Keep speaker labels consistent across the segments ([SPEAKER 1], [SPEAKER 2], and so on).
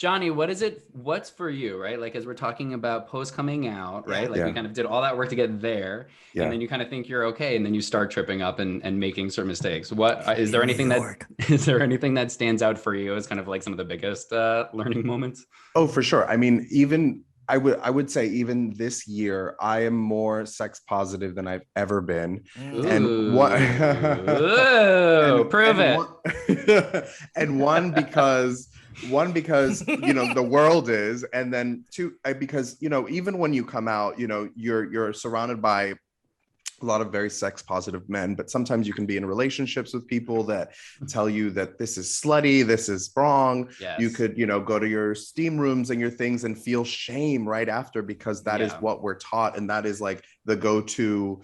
[SPEAKER 1] Johnny, what's for you, right? Like, as we're talking about post coming out, right? Like we kind of did all that work to get there, and then you kind of think you're okay, and then you start tripping up and making certain mistakes. What is there anything that stands out for you as kind of like some of the biggest learning moments?
[SPEAKER 2] Oh, for sure. I mean, even I would say even this year, I am more sex positive than I've ever been.
[SPEAKER 1] Ooh.
[SPEAKER 2] And what
[SPEAKER 1] prove it.
[SPEAKER 2] One because the world is, and then two because even when you come out, you're surrounded by a lot of very sex positive men, but sometimes you can be in relationships with people that tell you that this is slutty, this is wrong. Yes. You could, go to your steam rooms and your things and feel shame right after, because that is what we're taught. And that is like the go-to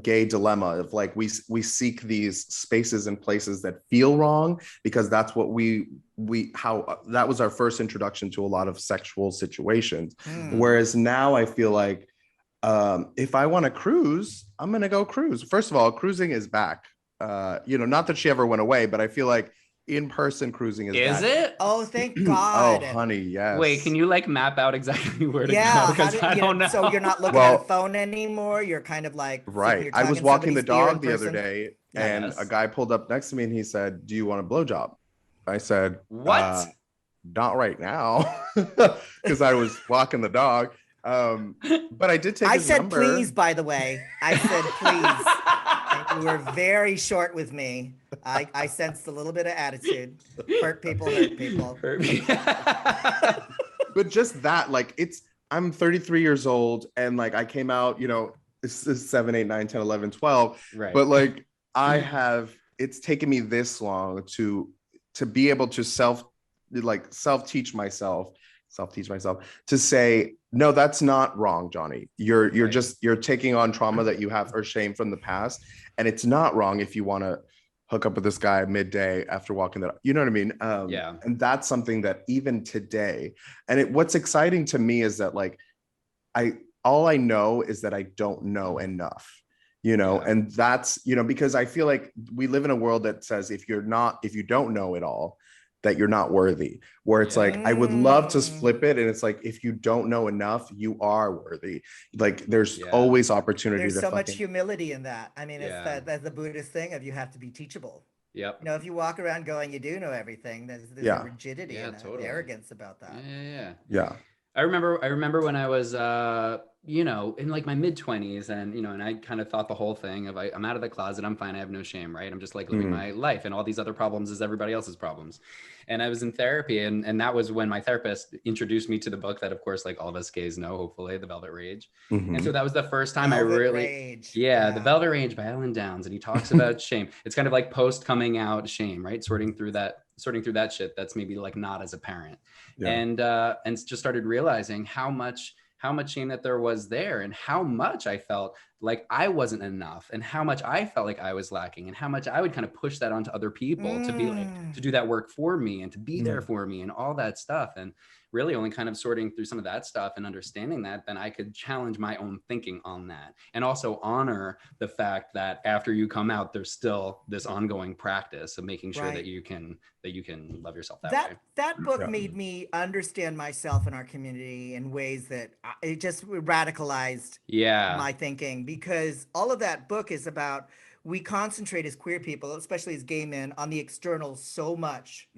[SPEAKER 2] gay dilemma of like, we seek these spaces and places that feel wrong, because that's what that was our first introduction to a lot of sexual situations. Whereas now I feel like, if I want to cruise, I'm going to go cruise. First of all, cruising is back. Not that she ever went away, but I feel like in-person cruising is back.
[SPEAKER 1] Is it?
[SPEAKER 3] Oh, thank God.
[SPEAKER 2] Oh, honey, yes.
[SPEAKER 1] Wait, can you like map out exactly where to go? Because I don't know.
[SPEAKER 3] So you're not looking at a phone anymore. You're kind of like,
[SPEAKER 2] right. I was walking the dog the other day, and a guy pulled up next to me and he said, "Do you want a blowjob?" I said,
[SPEAKER 1] "What?
[SPEAKER 2] Not right now," because I was walking the dog. But I did take his number.
[SPEAKER 3] I said please, by the way. I said please. And you were very short with me. I sensed a little bit of attitude. Hurt people.
[SPEAKER 2] But just that, like, I'm 33 years old, and like I came out, this is 7, 8, 9, 10, 11, 12. Right. But like it's taken me this long to be able to self-teach myself to say, no, that's not wrong, Johnny. You're taking on trauma that you have, or shame from the past. And it's not wrong if you want to hook up with this guy midday after walking that, you know what I mean? And that's something that even today, and what's exciting to me is that like, all I know is that I don't know enough, and that's, because I feel like we live in a world that says, if you don't know it all, that you're not worthy, where it's like, I would love to flip it. And it's like, if you don't know enough, you are worthy. Like there's always opportunity.
[SPEAKER 3] There's so much humility in that. I mean, it's that's the Buddhist thing of you have to be teachable. Yep. If you walk around going, you do know everything, there's a rigidity and arrogance about that.
[SPEAKER 2] Yeah.
[SPEAKER 1] I remember when I was, in like my mid-20s, and I kind of thought the whole thing of I'm out of the closet, I'm fine, I have no shame, right? I'm just like living my life, and all these other problems is everybody else's problems. And I was in therapy, and that was when my therapist introduced me to the book that, of course, like all of us gays know, hopefully, The Velvet Rage. And so that was the first time The Velvet Rage by Alan Downs, and he talks about shame. It's kind of like post coming out shame, right? Sorting through that shit that's maybe like not as apparent. And just started realizing how much shame that there was there, and how much I felt like I wasn't enough, and how much I felt like I was lacking, and how much I would kind of push that onto other people to be like, to do that work for me and to be there for me and all that stuff. And really only kind of sorting through some of that stuff and understanding that, then I could challenge my own thinking on that, and also honor the fact that after you come out, there's still this ongoing practice of making sure that you can love yourself that way.
[SPEAKER 3] That book made me understand myself in our community in ways that it just radicalized my thinking, because all of that book is about, we concentrate as queer people, especially as gay men, on the external so much.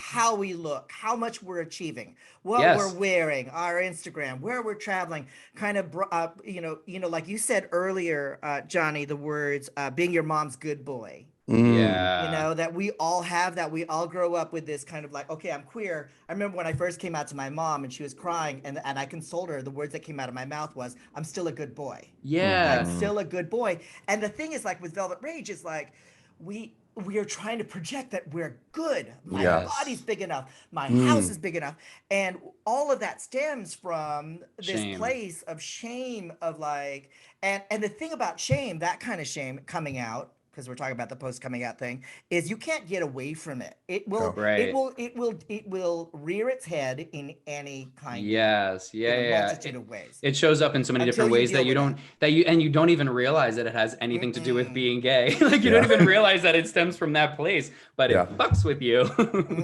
[SPEAKER 3] How we look, how much we're achieving, what we're wearing, our Instagram, where we're traveling, kind of, like you said earlier, Johnny, the words, being your mom's good boy. That we all have, that we all grow up with this kind of like, okay, I'm queer. I remember when I first came out to my mom and she was crying, and I consoled her. The words that came out of my mouth was, I'm still a good boy. I'm still a good boy. And the thing is, like with Velvet Rage, is like, we are trying to project that we're good. My body's big enough. My house is big enough. And all of that stems from this place of shame, of like, and the thing about shame, that kind of shame coming out, because we're talking about the post coming out thing, is you can't get away from it. It will rear its head in any kind of multitude of ways.
[SPEAKER 1] It shows up in so many different ways that you don't even realize that it has anything to do with being gay. Like you don't even realize that it stems from that place, but it fucks with you.